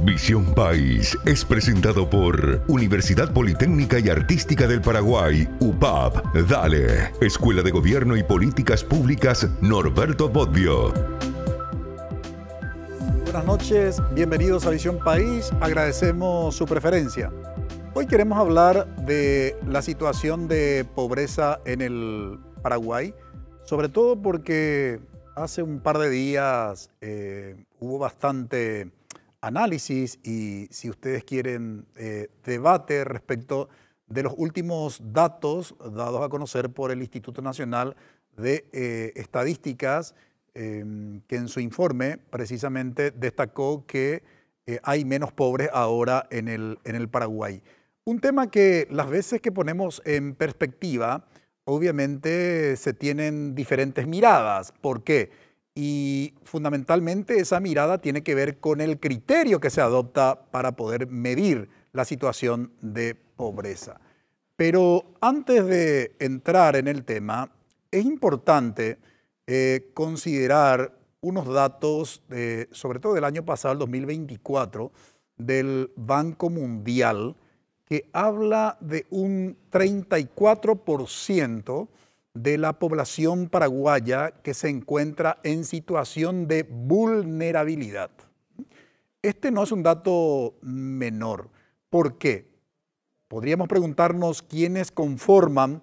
Visión País es presentado por Universidad Politécnica y Artística del Paraguay, UPAP, Dale, Escuela de Gobierno y Políticas Públicas Norberto Bobbio. Buenas noches, bienvenidos a Visión País, agradecemos su preferencia. Hoy queremos hablar de la situación de pobreza en el Paraguay, sobre todo porque hace un par de días hubo bastante análisis y, si ustedes quieren, debate respecto de los últimos datos dados a conocer por el Instituto Nacional de Estadísticas, que en su informe precisamente destacó que hay menos pobres ahora en el Paraguay. Un tema que las veces que ponemos en perspectiva, obviamente se tienen diferentes miradas. ¿Por qué? Y fundamentalmente esa mirada tiene que ver con el criterio que se adopta para poder medir la situación de pobreza. Pero antes de entrar en el tema, es importante considerar unos datos, sobre todo del año pasado, el 2024, del Banco Mundial, que habla de un 34% de la población paraguaya que se encuentra en situación de vulnerabilidad. Este no es un dato menor. ¿Por qué? Podríamos preguntarnos quiénes conforman,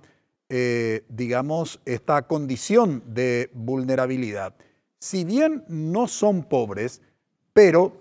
digamos, esta condición de vulnerabilidad. Si bien no son pobres, pero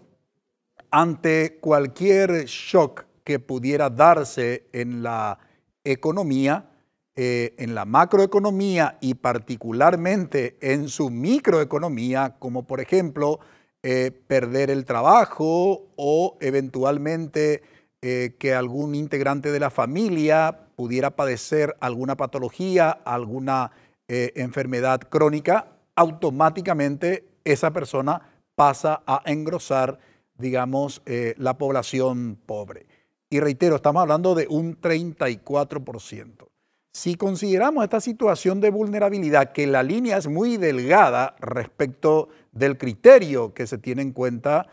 ante cualquier shock que pudiera darse en la economía, en la macroeconomía y particularmente en su microeconomía, como por ejemplo perder el trabajo o eventualmente que algún integrante de la familia pudiera padecer alguna patología, alguna enfermedad crónica, automáticamente esa persona pasa a engrosar, digamos, la población pobre. Y reitero, estamos hablando de un 34%. Si consideramos esta situación de vulnerabilidad, que la línea es muy delgada respecto del criterio que se tiene en cuenta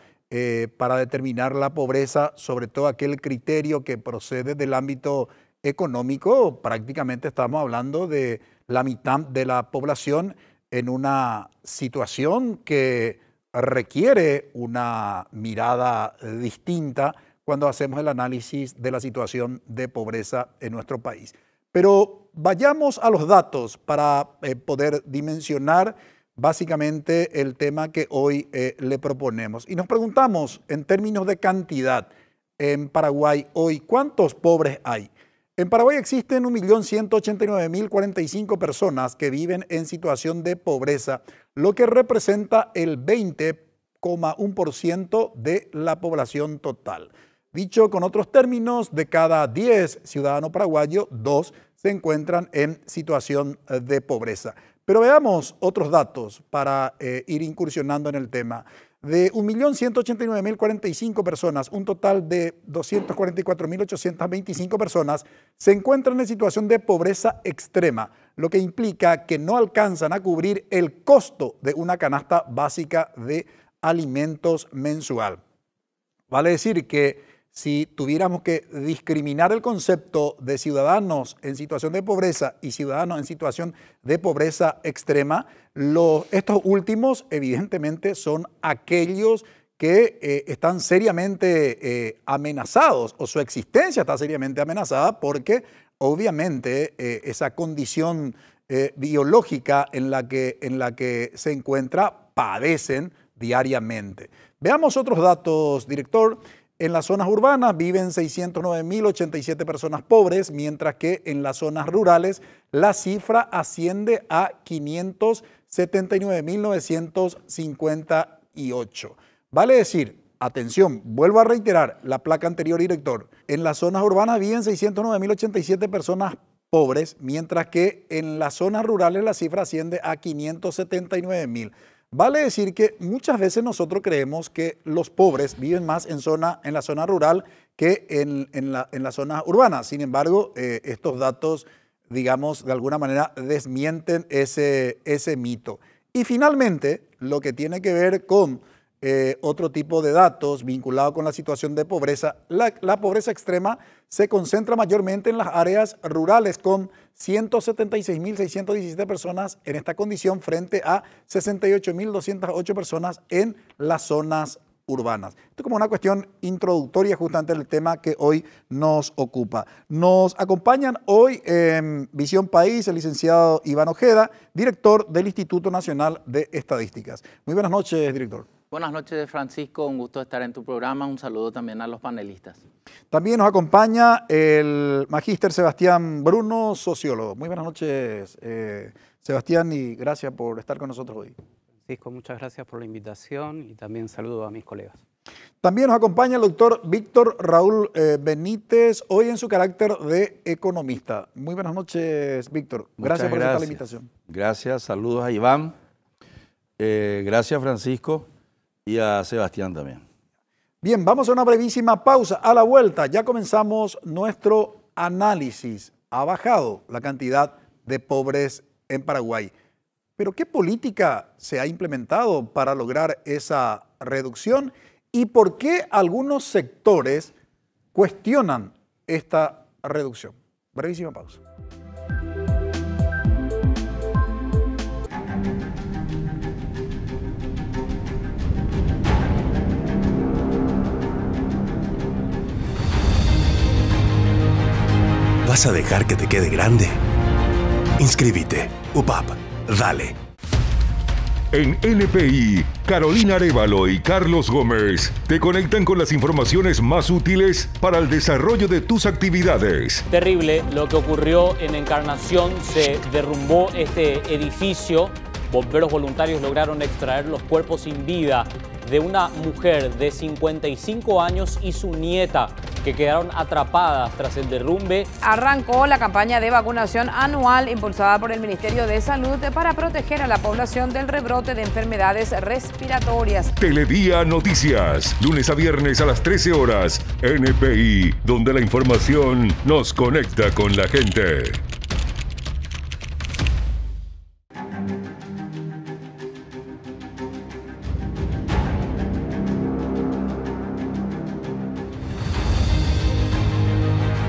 para determinar la pobreza, sobre todo aquel criterio que procede del ámbito económico, prácticamente estamos hablando de la mitad de la población en una situación que requiere una mirada distinta cuando hacemos el análisis de la situación de pobreza en nuestro país. Pero vayamos a los datos para poder dimensionar básicamente el tema que hoy le proponemos. Y nos preguntamos en términos de cantidad, en Paraguay hoy, ¿cuántos pobres hay? En Paraguay existen 1.189.045 personas que viven en situación de pobreza, lo que representa el 20,1% de la población total. Dicho con otros términos, de cada 10 ciudadanos paraguayos, 2 se encuentran en situación de pobreza. Pero veamos otros datos para ir incursionando en el tema. De 1.189.045 personas, un total de 244.825 personas se encuentran en situación de pobreza extrema, lo que implica que no alcanzan a cubrir el costo de una canasta básica de alimentos mensual. Vale decir que si tuviéramos que discriminar el concepto de ciudadanos en situación de pobreza y ciudadanos en situación de pobreza extrema, estos últimos evidentemente son aquellos que están seriamente amenazados, o su existencia está seriamente amenazada, porque obviamente esa condición biológica en la que se encuentra padecen diariamente. Veamos otros datos, director. En las zonas urbanas viven 609.087 personas pobres, mientras que en las zonas rurales la cifra asciende a 579.958. Vale decir, atención, vuelvo a reiterar la placa anterior, director. En las zonas urbanas viven 609.087 personas pobres, mientras que en las zonas rurales la cifra asciende a 579.000. Vale decir que muchas veces nosotros creemos que los pobres viven más en la zona rural que en la zona urbana. Sin embargo, estos datos, digamos, de alguna manera desmienten ese mito. Y finalmente, lo que tiene que ver con otro tipo de datos vinculados con la situación de pobreza, la pobreza extrema se concentra mayormente en las áreas rurales, con 176.617 personas en esta condición frente a 68.208 personas en las zonas urbanas. Esto como una cuestión introductoria justamente del tema que hoy nos ocupa. Nos acompañan hoy en Visión País el licenciado Iván Ojeda, director del Instituto Nacional de Estadísticas. Muy buenas noches, director. Buenas noches, Francisco. Un gusto estar en tu programa. Un saludo también a los panelistas. También nos acompaña el magíster Sebastián Bruno, sociólogo. Muy buenas noches, Sebastián, y gracias por estar con nosotros hoy. Francisco, muchas gracias por la invitación y también saludo a mis colegas. También nos acompaña el doctor Víctor Raúl Benítez, hoy en su carácter de economista. Muy buenas noches, Víctor. Gracias por aceptar la invitación. Gracias, saludos a Iván. Gracias, Francisco, y a Sebastián también. Bien, vamos a una brevísima pausa. A la vuelta ya comenzamos nuestro análisis. Ha bajado la cantidad de pobres en Paraguay. Pero ¿qué política se ha implementado para lograr esa reducción? ¿Y por qué algunos sectores cuestionan esta reducción? Brevísima pausa. ¿Vas a dejar que te quede grande? Inscríbete. UPAP. Dale. En NPI, Carolina Arévalo y Carlos Gómez te conectan con las informaciones más útiles para el desarrollo de tus actividades. Terrible lo que ocurrió en Encarnación. Se derrumbó este edificio. Bomberos voluntarios lograron extraer los cuerpos sin vida de una mujer de 55 años y su nieta, que quedaron atrapadas tras el derrumbe. Arrancó la campaña de vacunación anual impulsada por el Ministerio de Salud para proteger a la población del rebrote de enfermedades respiratorias. Teledía Noticias, lunes a viernes a las 13 horas, NPI, donde la información nos conecta con la gente.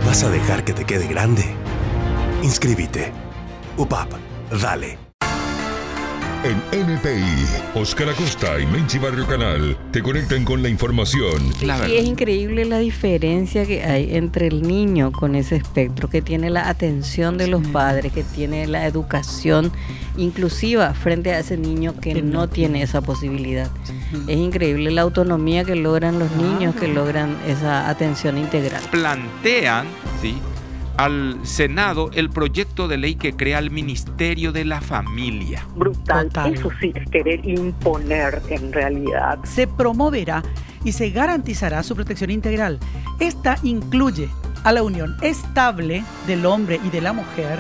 ¿Vas a dejar que te quede grande? Inscríbete. UPAP. Dale. En NPI, Óscar Acosta y Menchi Barrio Canal te conectan con la información. Y es increíble la diferencia que hay entre el niño con ese espectro, que tiene la atención de los padres, que tiene la educación inclusiva frente a ese niño que no tiene esa posibilidad. Es increíble la autonomía que logran los niños, que logran esa atención integral. Plantean, ¿sí?, al Senado el proyecto de ley que crea el Ministerio de la Familia. Brutal. Eso sí es querer imponer en realidad. Se promoverá y se garantizará su protección integral. Esta incluye a la unión estable del hombre y de la mujer,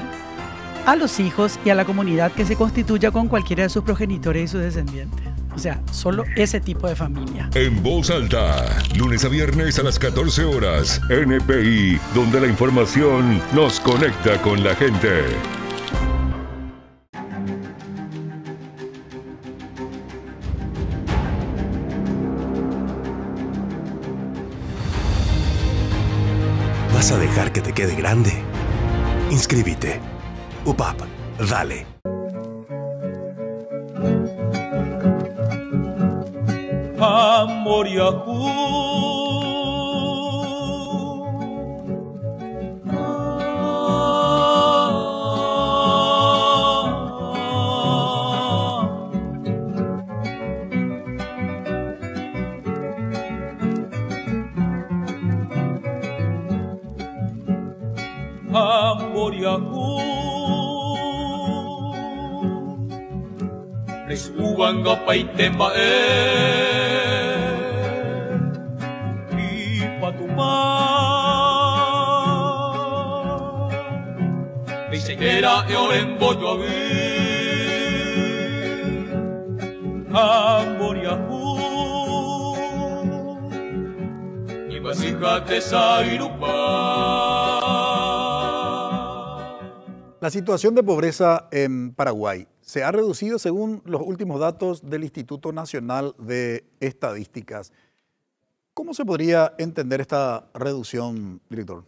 a los hijos y a la comunidad que se constituya con cualquiera de sus progenitores y sus descendientes. O sea, solo ese tipo de familia. En Voz Alta, lunes a viernes a las 14 horas, NPI, donde la información nos conecta con la gente. ¿Vas a dejar que te quede grande? Inscríbete. UPAP. Dale. Amor y ajú. Amor y ajú. Resuban gapaitema Era eu en Boyoaví, amor y ajú, y vasijate sairupá. La situación de pobreza en Paraguay se ha reducido según los últimos datos del Instituto Nacional de Estadísticas. ¿Cómo se podría entender esta reducción, director?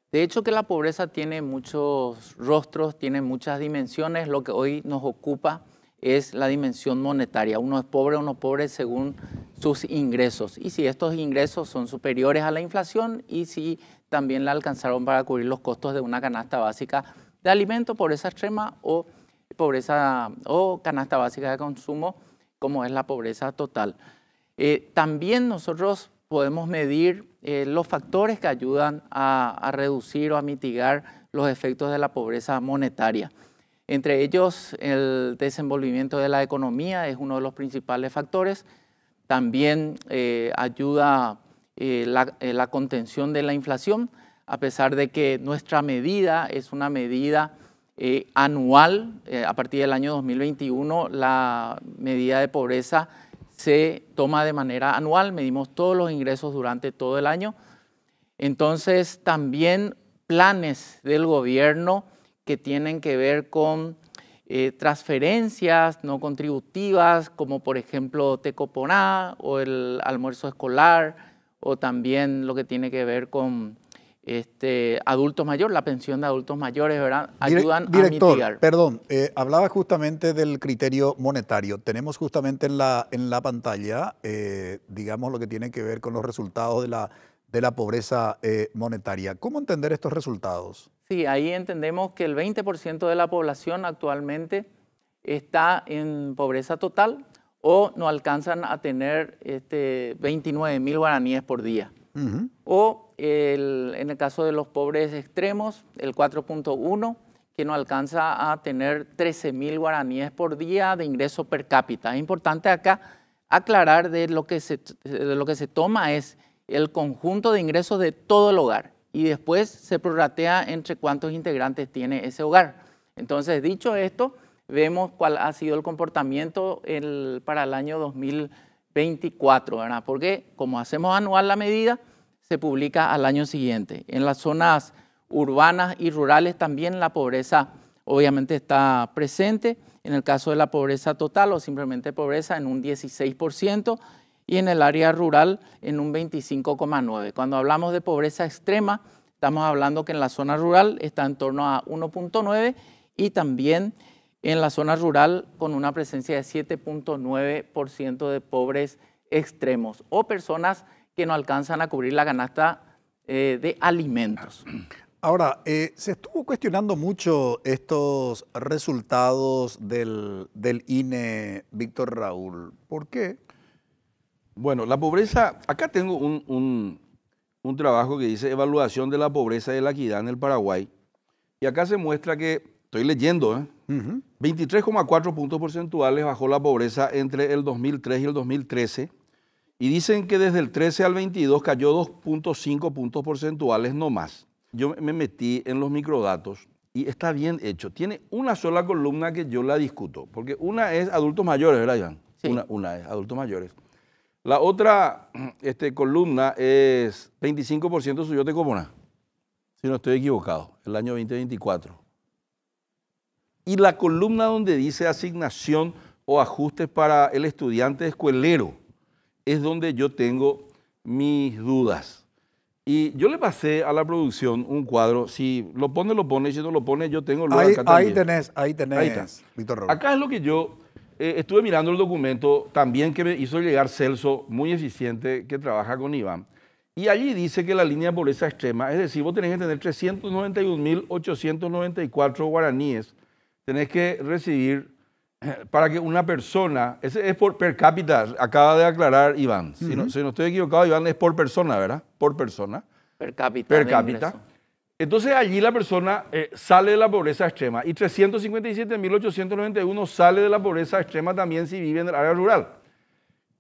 De hecho, que la pobreza tiene muchos rostros, tiene muchas dimensiones. Lo que hoy nos ocupa es la dimensión monetaria. Uno es pobre según sus ingresos. Y si estos ingresos son superiores a la inflación y si también le alcanzaron para cubrir los costos de una canasta básica de alimento, pobreza extrema o pobreza o canasta básica de consumo, como es la pobreza total. También nosotros podemos medir los factores que ayudan a reducir o a mitigar los efectos de la pobreza monetaria. Entre ellos, el desenvolvimiento de la economía es uno de los principales factores. También ayuda la contención de la inflación, a pesar de que nuestra medida es una medida anual. A partir del año 2021, la medida de pobreza se toma de manera anual, medimos todos los ingresos durante todo el año. Entonces, también planes del gobierno que tienen que ver con transferencias no contributivas, como por ejemplo Tecoponá o el almuerzo escolar, o también lo que tiene que ver con adultos mayores, la pensión de adultos mayores, ¿verdad? Ayudan a mitigar. Perdón, hablaba justamente del criterio monetario. Tenemos justamente en la pantalla, digamos, lo que tiene que ver con los resultados de la pobreza monetaria. ¿Cómo entender estos resultados? Sí, ahí entendemos que el 20% de la población actualmente está en pobreza total o no alcanzan a tener 29.000 guaraníes por día. O en el caso de los pobres extremos, el 4.1, que no alcanza a tener 13.000 guaraníes por día de ingreso per cápita. Es importante acá aclarar de lo que se toma es el conjunto de ingresos de todo el hogar y después se prorratea entre cuántos integrantes tiene ese hogar. Entonces, dicho esto, vemos cuál ha sido el comportamiento para el año 2024, ¿verdad? Porque como hacemos anual la medida, se publica al año siguiente. En las zonas urbanas y rurales también la pobreza obviamente está presente. En el caso de la pobreza total o simplemente pobreza en un 16% y en el área rural en un 25,9%. Cuando hablamos de pobreza extrema, estamos hablando que en la zona rural está en torno a 1.9% y también en la zona rural con una presencia de 7.9% de pobres extremos o personas que no alcanzan a cubrir la canasta de alimentos. Ahora, se estuvo cuestionando mucho estos resultados del INE, Víctor Raúl. ¿Por qué? Bueno, la pobreza, acá tengo un trabajo que dice Evaluación de la pobreza y la equidad en el Paraguay. Y acá se muestra que, estoy leyendo, 23,4 puntos porcentuales bajó la pobreza entre el 2003 y el 2013. Y dicen que desde el 13 al 22 cayó 2.5 puntos porcentuales no más. Yo me metí en los microdatos y está bien hecho. Tiene una sola columna que yo la discuto, porque una es adultos mayores, ¿verdad, Iván? Sí. Una es adultos mayores. La otra columna es 25% subió Tecoponá, si no estoy equivocado, el año 2024. Y la columna donde dice asignación o ajustes para el estudiante escuelero, es donde yo tengo mis dudas. Y yo le pasé a la producción un cuadro, si lo pone, y si no lo pone, yo tengo... Ahí tenés, Víctor Raúl. Acá es lo que yo estuve mirando el documento también que me hizo llegar Celso, muy eficiente, que trabaja con Iván. Y allí dice que la línea de pobreza extrema, es decir, vos tenés que tener 391.894 guaraníes, tenés que recibir... para que una persona, ese es por per cápita, acaba de aclarar Iván, si no estoy equivocado, Iván, es por persona, ¿verdad? Por persona. Per cápita. Per cápita. Entonces allí la persona sale de la pobreza extrema y 357.891 sale de la pobreza extrema también si vive en el área rural.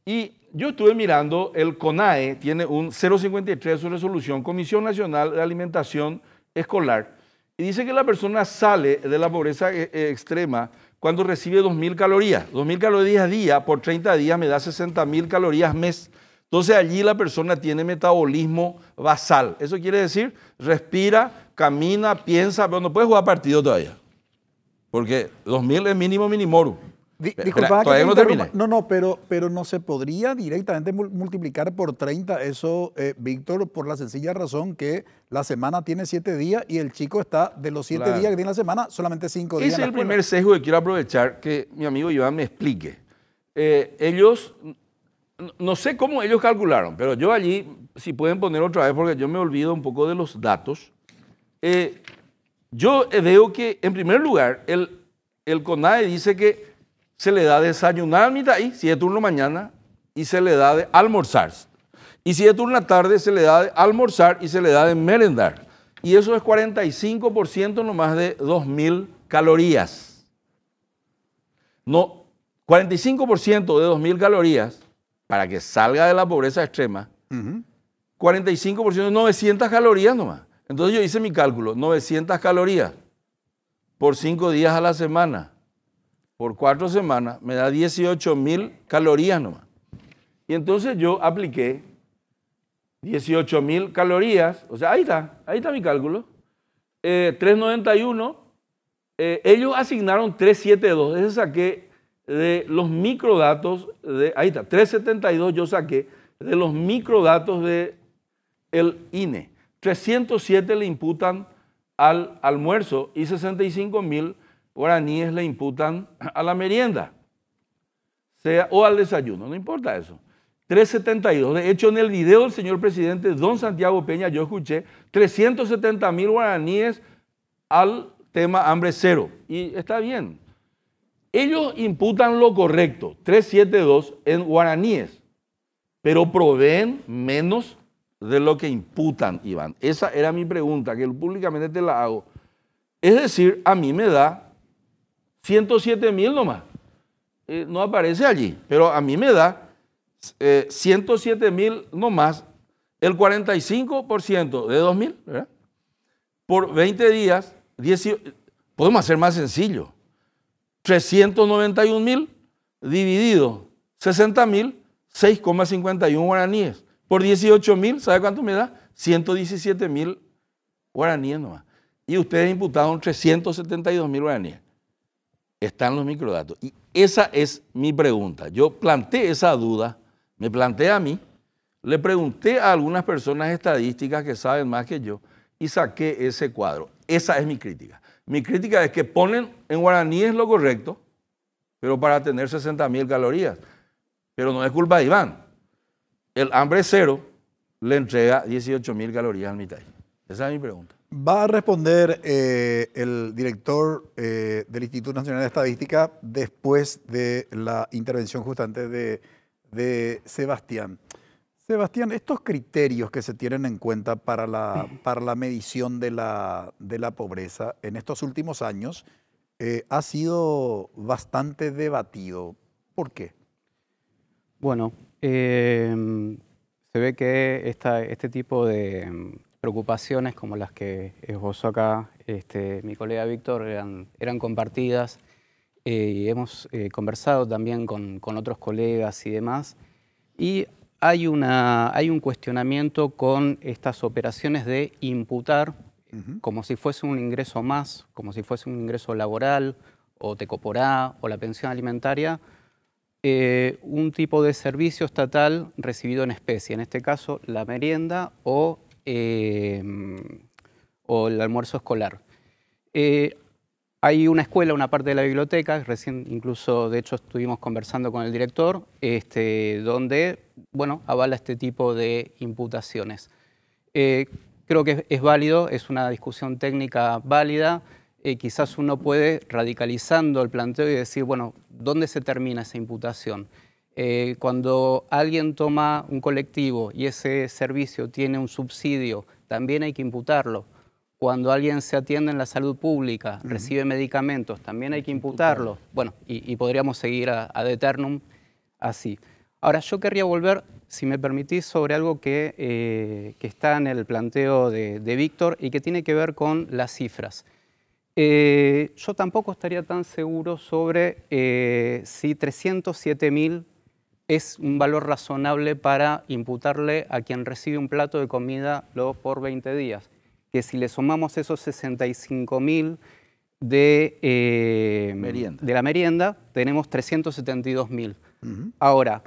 Y yo estuve mirando, el CONAE tiene un 053 su resolución, Comisión Nacional de Alimentación Escolar, y dice que la persona sale de la pobreza extrema cuando recibe 2.000 calorías. 2.000 calorías día por 30 días me da 60.000 calorías mes. Entonces allí la persona tiene metabolismo basal. Eso quiere decir, respira, camina, piensa, pero no puede jugar partido todavía. Porque 2.000 es mínimo minimorum. Disculpa, todavía no terminé. No, pero no se podría directamente multiplicar por 30 eso, Víctor, por la sencilla razón que la semana tiene 7 días y el chico está de los 7 días que tiene la semana, solamente 5 días. Ese es el primer sesgo que quiero aprovechar que mi amigo Iván me explique. Ellos, no sé cómo ellos calcularon, pero yo allí, si pueden poner otra vez, porque yo me olvido un poco de los datos, yo veo que, en primer lugar, el CONADE dice que se le da de desayunar al mitad, si es turno mañana, y se le da de almorzar. Y si es turno la tarde, se le da de almorzar y se le da de merendar. Y eso es 45% nomás de 2.000 calorías. No, 45% de 2.000 calorías, para que salga de la pobreza extrema, 45% de 900 calorías nomás. Entonces yo hice mi cálculo, 900 calorías por 5 días a la semana, por 4 semanas, me da 18.000 calorías nomás. Y entonces yo apliqué 18.000 calorías, o sea, ahí está mi cálculo, 391, ellos asignaron 372, ese saqué de los microdatos, ahí está, 372 yo saqué de los microdatos del INE, 307 le imputan al almuerzo y 65.000 guaraníes le imputan a la merienda, o al desayuno, no importa eso. 372. De hecho, en el video del señor presidente don Santiago Peña yo escuché 370.000 guaraníes al tema hambre cero. Y está bien. Ellos imputan lo correcto, 372 en guaraníes, pero proveen menos de lo que imputan, Iván. Esa era mi pregunta, que públicamente te la hago. Es decir, a mí me da 107.000 nomás. No aparece allí, pero a mí me da 107.000 nomás, el 45% de 2.000, ¿verdad? Por 20 días, podemos hacer más sencillo. 391.000 dividido 60.000, 6,51 guaraníes. Por 18.000, ¿sabe cuánto me da? 117.000 guaraníes nomás. Y ustedes imputaron 372.000 guaraníes. Están los microdatos. Y esa es mi pregunta. Yo planteé esa duda, me planteé a mí, le pregunté a algunas personas estadísticas que saben más que yo y saqué ese cuadro. Esa es mi crítica. Mi crítica es que ponen en guaraníes lo correcto, pero para tener 60.000 calorías. Pero no es culpa de Iván. El hambre cero le entrega 18.000 calorías al mitad. Esa es mi pregunta. Va a responder el director del Instituto Nacional de Estadística después de la intervención justamente de Sebastián. Sebastián, estos criterios que se tienen en cuenta para la medición de la pobreza en estos últimos años ha sido bastante debatido. ¿Por qué? Bueno, se ve que este tipo de preocupaciones como las que esbozó acá mi colega Víctor eran compartidas y hemos conversado también con otros colegas y demás. Y hay un cuestionamiento con estas operaciones de imputar como si fuese un ingreso más, como si fuese un ingreso laboral o tecoporá o la pensión alimentaria, un tipo de servicio estatal recibido en especie, en este caso la merienda o el almuerzo escolar. Hay una escuela, una parte de la biblioteca, recién incluso de hecho estuvimos conversando con el director, donde bueno, avala este tipo de imputaciones. Creo que es válido, es una discusión técnica válida. Quizás uno puede, radicalizando el planteo y decir, bueno, ¿dónde se termina esa imputación? Cuando alguien toma un colectivo y ese servicio tiene un subsidio, también hay que imputarlo. Cuando alguien se atiende en la salud pública, recibe medicamentos, también hay que imputarlo. Bueno, y podríamos seguir ad eternum así. Ahora, yo querría volver, si me permitís, sobre algo que está en el planteo de Víctor y que tiene que ver con las cifras. Yo tampoco estaría tan seguro sobre si 307.000 es un valor razonable para imputarle a quien recibe un plato de comida por 20 días. Que si le sumamos esos 65.000, de la merienda tenemos 372.000. Ahora,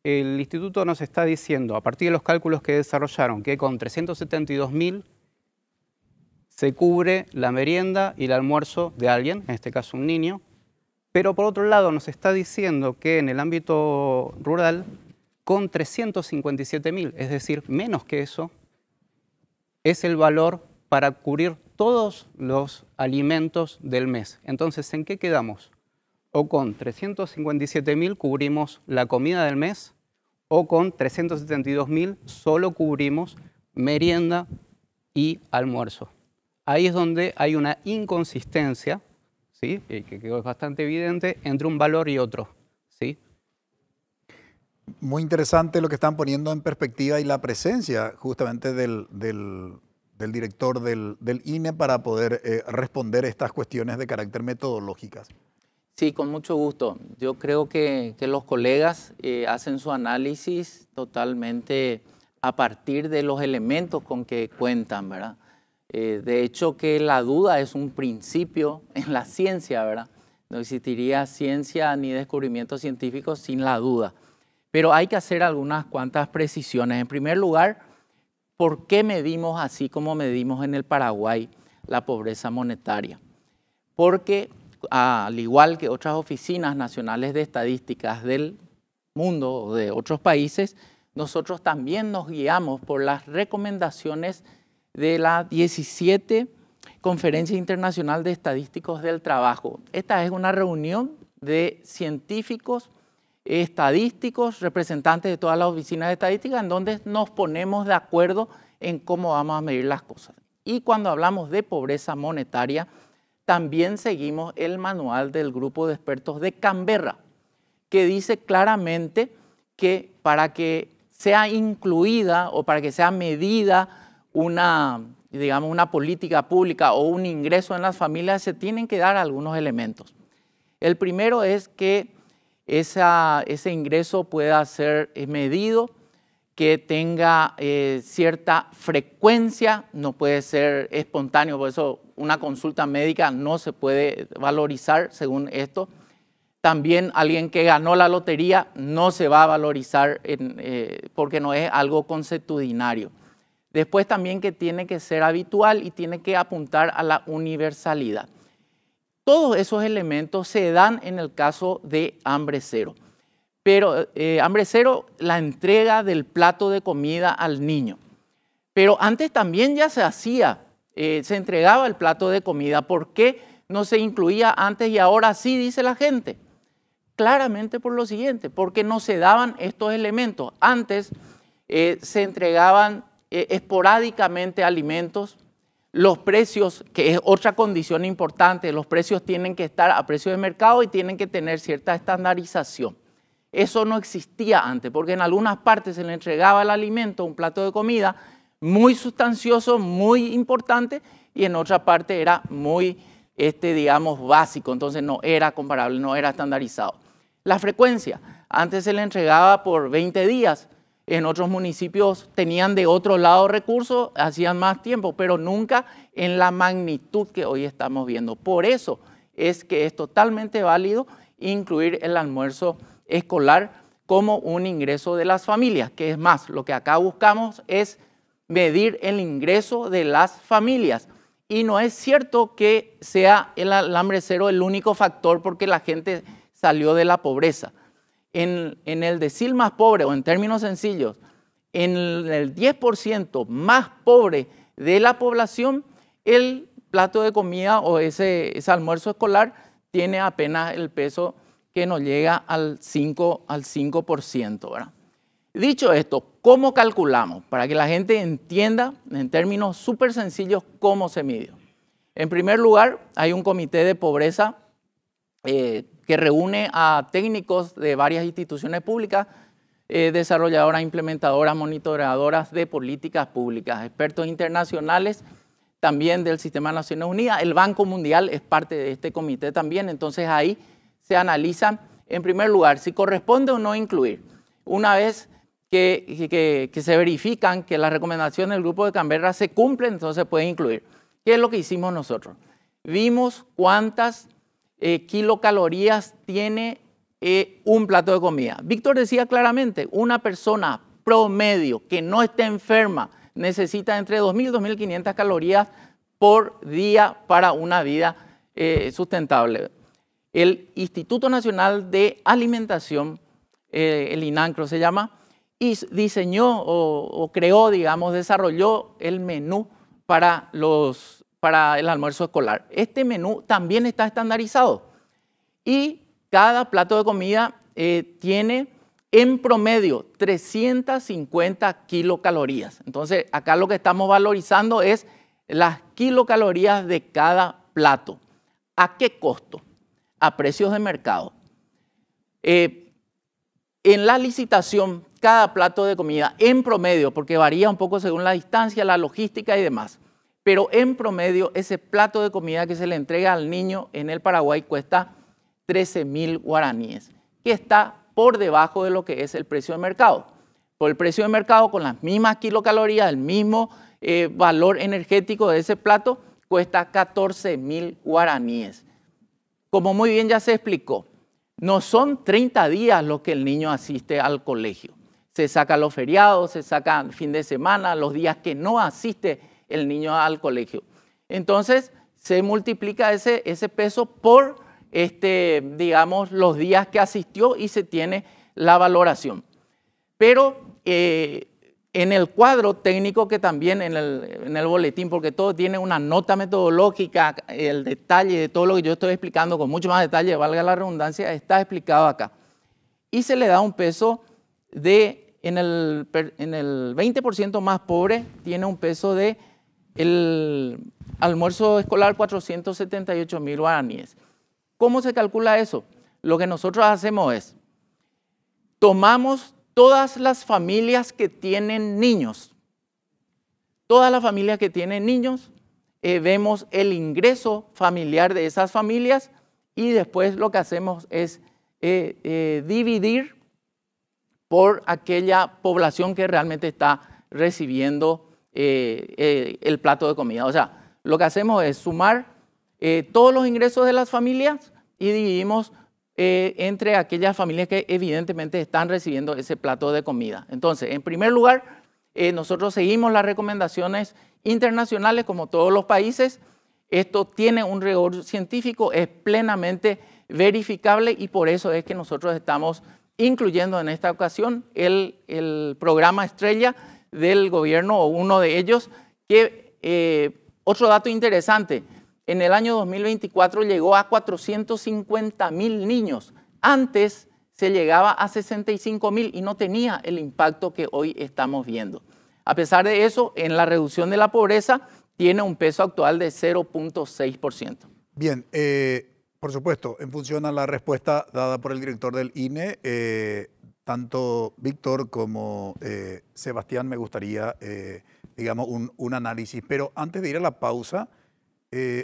el instituto nos está diciendo, a partir de los cálculos que desarrollaron, que con 372.000 se cubre la merienda y el almuerzo de alguien, en este caso un niño, pero por otro lado nos está diciendo que en el ámbito rural, con 357.000, es decir, menos que eso, es el valor para cubrir todos los alimentos del mes. Entonces, ¿en qué quedamos? O con 357.000 cubrimos la comida del mes, o con 372.000 solo cubrimos merienda y almuerzo. Ahí es donde hay una inconsistencia, ¿sí? Que quedó bastante evidente, entre un valor y otro, ¿sí? Muy interesante lo que están poniendo en perspectiva y la presencia justamente del director del INE para poder responder estas cuestiones de carácter metodológicas. Sí, con mucho gusto. Yo creo que los colegas hacen su análisis totalmente a partir de los elementos con que cuentan, ¿verdad? De hecho, que la duda es un principio en la ciencia, ¿verdad? No existiría ciencia ni descubrimientos científicos sin la duda. Pero hay que hacer algunas cuantas precisiones. En primer lugar, ¿por qué medimos así como medimos en el Paraguay la pobreza monetaria? Porque al igual que otras oficinas nacionales de estadísticas del mundo o de otros países, nosotros también nos guiamos por las recomendaciones de la 17 Conferencia Internacional de Estadísticos del Trabajo. Esta es una reunión de científicos, estadísticos, representantes de todas las oficinas de estadística, en donde nos ponemos de acuerdo en cómo vamos a medir las cosas. Y cuando hablamos de pobreza monetaria, también seguimos el manual del grupo de expertos de Canberra, que dice claramente que para que sea incluida o para que sea medida una política pública o un ingreso en las familias, se tienen que dar algunos elementos. El primero es que ese ingreso pueda ser medido, que tenga cierta frecuencia, no puede ser espontáneo, por eso una consulta médica no se puede valorizar según esto. También alguien que ganó la lotería no se va a valorizar porque no es algo consuetudinario. Después también que tiene que ser habitual y tiene que apuntar a la universalidad. Todos esos elementos se dan en el caso de hambre cero. Pero hambre cero, la entrega del plato de comida al niño. Pero antes también ya se hacía, se entregaba el plato de comida. ¿Por qué no se incluía antes y ahora sí, dice la gente? Claramente por lo siguiente, porque no se daban estos elementos. Antes se entregaban esporádicamente alimentos, los precios, que es otra condición importante, los precios tienen que estar a precio de mercado y tienen que tener cierta estandarización. Eso no existía antes, porque en algunas partes se le entregaba el alimento, un plato de comida, muy sustancioso, muy importante, y en otra parte era muy, básico, entonces no era comparable, no era estandarizado. La frecuencia, antes se le entregaba por 20 días, en otros municipios tenían de otro lado recursos, hacían más tiempo, pero nunca en la magnitud que hoy estamos viendo. Por eso es que es totalmente válido incluir el almuerzo escolar como un ingreso de las familias, que es más, lo que acá buscamos es medir el ingreso de las familias. Y no es cierto que sea el hambre cero el único factor porque la gente salió de la pobreza. En el decil más pobre, o en términos sencillos, en el 10% más pobre de la población, el plato de comida o ese almuerzo escolar tiene apenas el peso que nos llega al 5%, ¿verdad? Dicho esto, ¿cómo calculamos? Para que la gente entienda en términos súper sencillos cómo se midió. En primer lugar, hay un comité de pobreza que reúne a técnicos de varias instituciones públicas, desarrolladoras, implementadoras, monitoreadoras de políticas públicas, expertos internacionales también del Sistema de Naciones Unidas. El Banco Mundial es parte de este comité también, entonces ahí se analiza en primer lugar si corresponde o no incluir. Una vez que se verifican que las recomendaciones del Grupo de Canberra se cumplen, entonces se puede incluir. ¿Qué es lo que hicimos nosotros? vimos cuántas kilocalorías tiene un plato de comida. Víctor decía claramente, una persona promedio que no esté enferma necesita entre 2.000 y 2.500 calorías por día para una vida sustentable. El Instituto Nacional de Alimentación, el INANCRO se llama, y diseñó o creó, digamos, desarrolló el menú para el almuerzo escolar. Este menú también está estandarizado y cada plato de comida tiene en promedio 350 kilocalorías. Entonces, acá lo que estamos valorizando es las kilocalorías de cada plato. ¿A qué costo? A precios de mercado. En la licitación, cada plato de comida en promedio, porque varía un poco según la distancia, la logística y demás, pero en promedio ese plato de comida que se le entrega al niño en el Paraguay cuesta 13.000 guaraníes, que está por debajo de lo que es el precio de mercado. Por el precio de mercado, con las mismas kilocalorías, el mismo valor energético de ese plato, cuesta 14.000 guaraníes. Como muy bien ya se explicó, no son 30 días los que el niño asiste al colegio. Se saca los feriados, se saca el fin de semana, los días que no asiste el niño al colegio. Entonces, se multiplica ese peso por, digamos, los días que asistió y se tiene la valoración. Pero en el cuadro técnico, que también en el boletín, porque todo tiene una nota metodológica, el detalle de todo lo que yo estoy explicando con mucho más detalle, valga la redundancia, está explicado acá. Y se le da un peso en el 20% más pobre, tiene un peso de el almuerzo escolar 478.000 guaraníes. ¿Cómo se calcula eso? Lo que nosotros hacemos es, tomamos todas las familias que tienen niños. Todas las familias que tienen niños, vemos el ingreso familiar de esas familias y después lo que hacemos es dividir por aquella población que realmente está recibiendo el plato de comida. O sea, lo que hacemos es sumar todos los ingresos de las familias y dividimos entre aquellas familias que evidentemente están recibiendo ese plato de comida. Entonces, en primer lugar, nosotros seguimos las recomendaciones internacionales como todos los países. Esto tiene un rigor científico, es plenamente verificable y por eso es que nosotros estamos incluyendo en esta ocasión el programa estrella del gobierno o uno de ellos, que otro dato interesante, en el año 2024 llegó a 450.000 niños. Antes se llegaba a 65.000 y no tenía el impacto que hoy estamos viendo. A pesar de eso, en la reducción de la pobreza tiene un peso actual de 0.6%. Bien, por supuesto, en función a la respuesta dada por el director del INE, tanto Víctor como Sebastián, me gustaría, digamos, un análisis. Pero antes de ir a la pausa,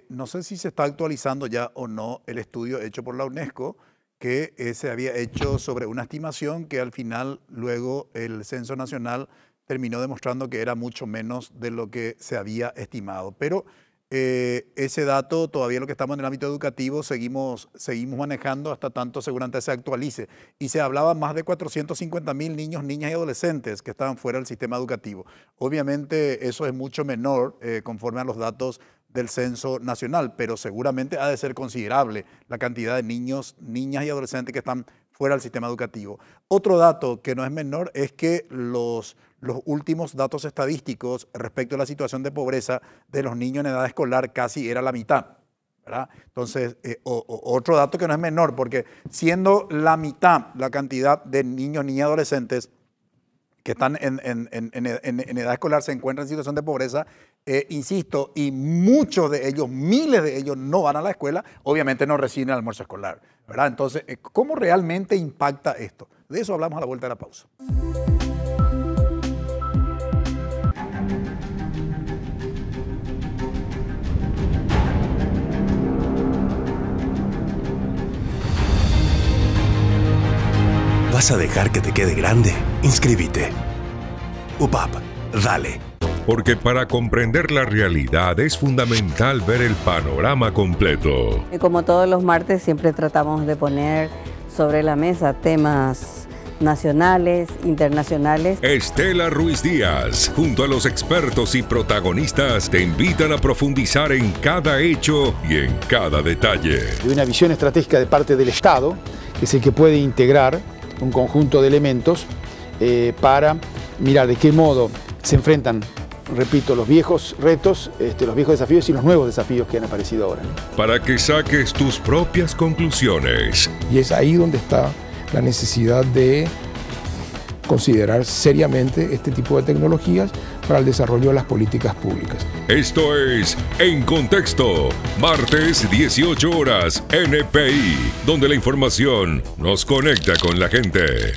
no sé si se está actualizando ya o no el estudio hecho por la UNESCO, que se había hecho sobre una estimación que al final, luego, el Censo Nacional terminó demostrando que era mucho menos de lo que se había estimado. Pero ese dato, todavía lo que estamos en el ámbito educativo, seguimos manejando hasta tanto seguramente se actualice. Y se hablaba más de 450.000 niños, niñas y adolescentes que estaban fuera del sistema educativo. Obviamente eso es mucho menor conforme a los datos del Censo Nacional, pero seguramente ha de ser considerable la cantidad de niños, niñas y adolescentes que están fuera del sistema educativo. Otro dato que no es menor es que los últimos datos estadísticos respecto a la situación de pobreza de los niños en edad escolar casi era la mitad, ¿verdad? Entonces, otro dato que no es menor, porque siendo la mitad la cantidad de niños, niñas y adolescentes que están en edad escolar se encuentran en situación de pobreza, insisto, y muchos de ellos, miles de ellos no van a la escuela, obviamente no reciben el almuerzo escolar, ¿verdad? Entonces, ¿cómo realmente impacta esto? De eso hablamos a la vuelta de la pausa. ¿Vas a dejar que te quede grande? Inscríbete. UPAP, dale. porque para comprender la realidad es fundamental ver el panorama completo. Y como todos los martes siempre tratamos de poner sobre la mesa temas nacionales, internacionales. Estela Ruiz Díaz, junto a los expertos y protagonistas, te invitan a profundizar en cada hecho y en cada detalle. Hay una visión estratégica de parte del Estado, que es el que puede integrar un conjunto de elementos para mirar de qué modo se enfrentan, repito, los viejos retos, los viejos desafíos y los nuevos desafíos que han aparecido ahora. Para que saques tus propias conclusiones. Y es ahí donde está la necesidad de considerar seriamente este tipo de tecnologías para el desarrollo de las políticas públicas. Esto es En Contexto, martes 18 horas, NPI, donde la información nos conecta con la gente.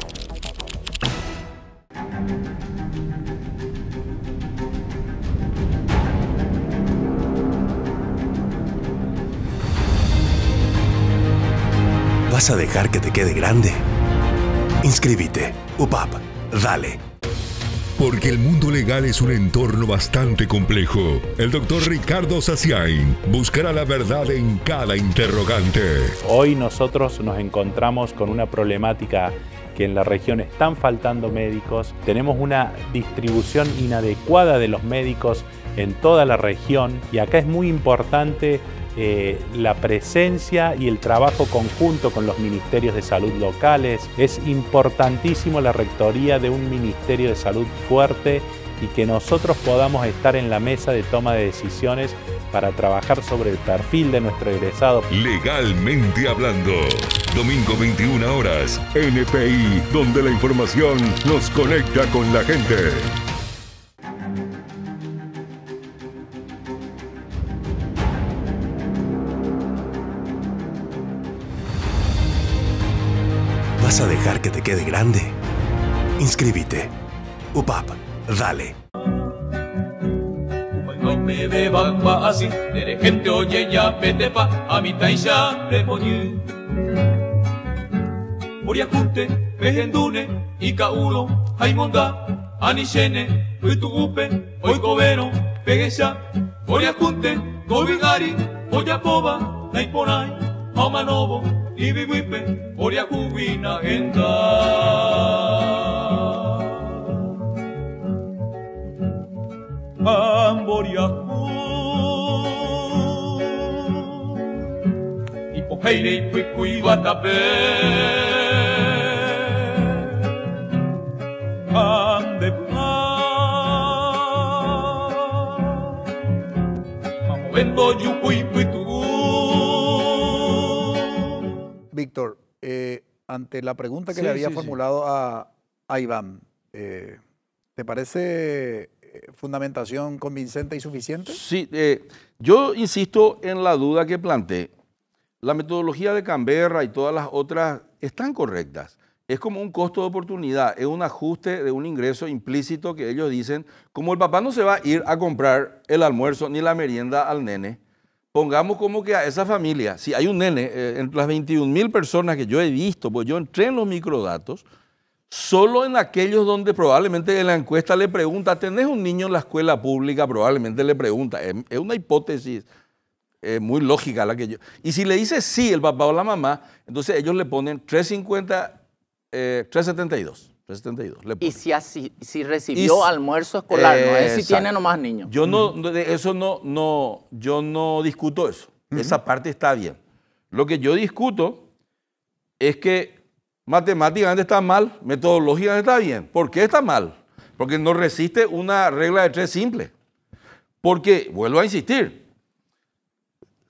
¿Vas a dejar que te quede grande? Inscríbete. UPAP. Dale. Porque el mundo legal es un entorno bastante complejo, el doctor Ricardo Saciain buscará la verdad en cada interrogante. Hoy nosotros nos encontramos con una problemática que en la región están faltando médicos, tenemos una distribución inadecuada de los médicos en toda la región y acá es muy importante la presencia y el trabajo conjunto con los ministerios de salud locales. Es importantísimo la rectoría de un ministerio de salud fuerte y que nosotros podamos estar en la mesa de toma de decisiones para trabajar sobre el perfil de nuestro egresado. Legalmente hablando, domingo 21 horas, NPI, donde la información nos conecta con la gente. ¿Vas a dejar que te quede grande? Inscríbete. UPAP. Dale. No me beban más así, de gente oye ya petepa, a mi taisha repoñé. Oriacunte, Pejendune, Icauno, Jaimonda, Anishene, Huitugupe, Oicovero, Peguesa, Oriacunte, Colvigari, Oyapoba, Naiponay, Omanovo, Ibiwipe, Oriacubina, Enda. Amboriacu Ipoheire Ipuicu Iwatape Andepla Mamovendo Yupu Ipuitu. Víctor, ante la pregunta que le había formulado a Iván, ¿te parece fundamentación convincente y suficiente? Sí, yo insisto en la duda que planteé. La metodología de Canberra y todas las otras están correctas. Es como un costo de oportunidad, es un ajuste de un ingreso implícito que ellos dicen, como el papá no se va a ir a comprar el almuerzo ni la merienda al nene, pongamos como que a esa familia, si hay un nene, entre las 21.000 personas que yo he visto, pues yo entré en los microdatos, solo en aquellos donde probablemente en la encuesta le pregunta, ¿tenés un niño en la escuela pública? Probablemente le pregunta. Es una hipótesis muy lógica la que yo... Y si le dice sí el papá o la mamá, entonces ellos le ponen 350, 372. 372 y si recibió almuerzo escolar, no es si tiene nomás niños. Yo yo no discuto eso. Esa parte está bien. Lo que yo discuto es que matemáticamente está mal, metodológicamente está bien. ¿Por qué está mal? Porque no resiste una regla de 3 simple. Porque, vuelvo a insistir,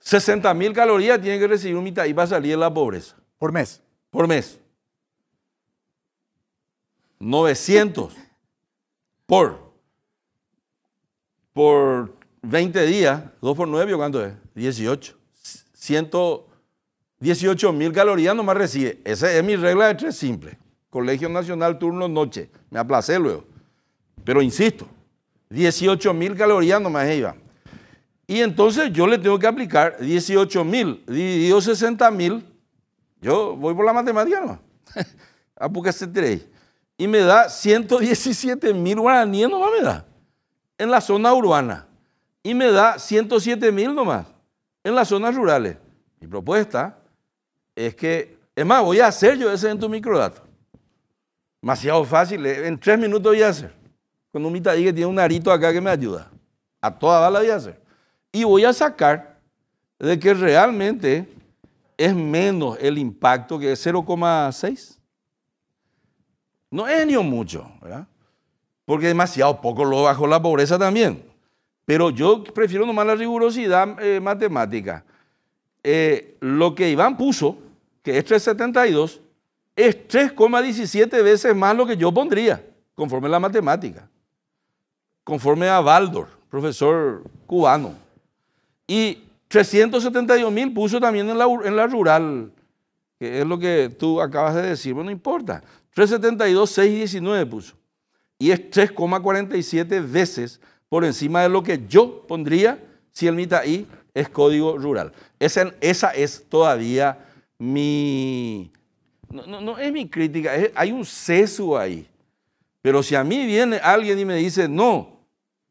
60.000 calorías tiene que recibir un mitad y va a salir de la pobreza. ¿Por mes? Por mes. 900 por 20 días, 2 por 9, ¿cuánto es? 18. 18.000 calorías nomás recibe. Esa es mi regla de 3 simple. Colegio Nacional, turno noche. Me aplacé luego. Pero insisto, 18.000 calorías nomás iba. Y entonces yo le tengo que aplicar 18.000 dividido 60.000. Yo voy por la matemática nomás. Porque se 3. Y me da 117.000 guaraníes nomás me da. en la zona urbana y me da 107.000 nomás en las zonas rurales. Mi propuesta es que, es más, voy a hacer yo ese en tu microdato. Demasiado fácil, en 3 minutos voy a hacer. Con un mitaí que tiene un arito acá que me ayuda. A toda bala voy a hacer. Y voy a sacar de que realmente es menos el impacto que 0,6. No es ni mucho, ¿verdad? Porque demasiado poco lo bajó la pobreza también. Pero yo prefiero nomás la rigurosidad matemática. Lo que Iván puso, que es 3,72, es 3,17 veces más lo que yo pondría, conforme a la matemática. Conforme a Baldor, profesor cubano. Y 372.000 puso también en la rural, que es lo que tú acabas de decir. Bueno, no importa. 372, 6,19 puso. Y es 3,47 veces por encima de lo que yo pondría si el mitaí es código rural. Esa es todavía mi... No es mi crítica, hay un sesgo ahí. Pero si a mí viene alguien y me dice, no,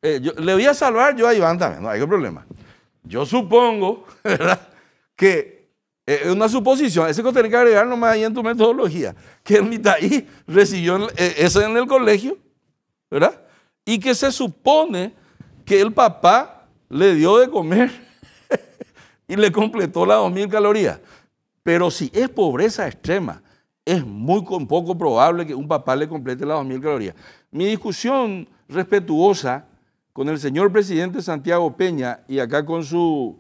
le voy a salvar yo a Iván también, no hay problema. Yo supongo, ¿verdad?, que es una suposición, ese que tenés que agregar nomás ahí en tu metodología, que el mitaí recibió eso en el colegio, ¿verdad? Y que se supone que el papá le dio de comer y le completó las 2.000 calorías. Pero si es pobreza extrema, es muy poco probable que un papá le complete las 2.000 calorías. Mi discusión respetuosa con el señor presidente Santiago Peña y acá con su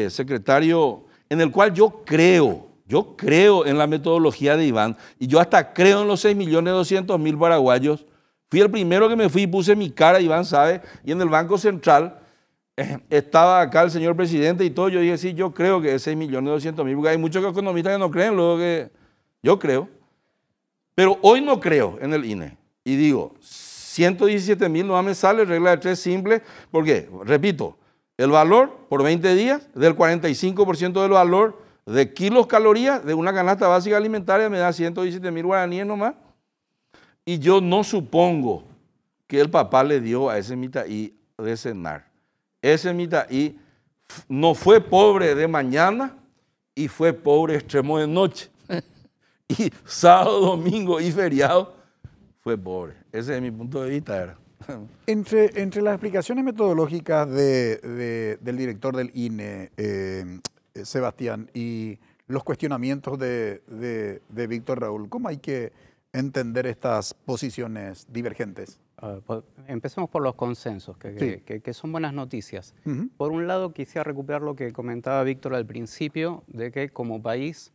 secretario, en el cual yo creo en la metodología de Iván, y yo hasta creo en los 6.200.000 paraguayos. Fui el primero que me fui y puse mi cara, Iván sabe, y en el Banco Central estaba acá el señor presidente y todo. Yo dije, sí, yo creo que es 6.200.000, porque hay muchos economistas que no creen, luego que yo creo. Pero hoy no creo en el INE. Y digo, 117.000 no me sale, regla de 3 simple, porque, repito, el valor por 20 días del 45% del valor de kilos calorías de una canasta básica alimentaria me da 117.000 guaraníes nomás. Y yo no supongo que el papá le dio a ese mitaí de cenar. Ese mitaí no fue pobre de mañana y fue pobre extremo de noche. Y sábado, domingo y feriado fue pobre. Ese es mi punto de vista. Entre las explicaciones metodológicas del director del INE, Sebastián, y los cuestionamientos de Víctor Raúl, ¿cómo hay que entender estas posiciones divergentes? Empecemos por los consensos, que son buenas noticias. Por un lado, quisiera recuperar lo que comentaba Víctor al principio, de que como país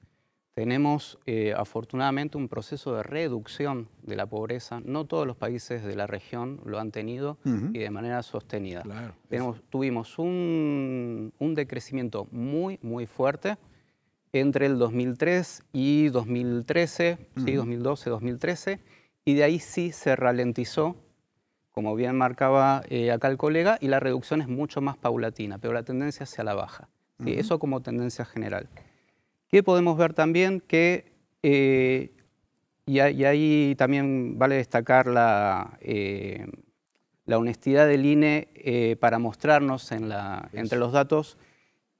tenemos afortunadamente un proceso de reducción de la pobreza. No todos los países de la región lo han tenido y de manera sostenida. Claro, tuvimos un decrecimiento muy, muy fuerte entre el 2003 y 2013, sí, 2012, 2013, y de ahí sí se ralentizó, como bien marcaba acá el colega, y la reducción es mucho más paulatina, pero la tendencia hacia la baja. ¿Sí? Eso como tendencia general. ¿Qué podemos ver también? Que, y ahí también vale destacar la honestidad del INE para mostrarnos entre los datos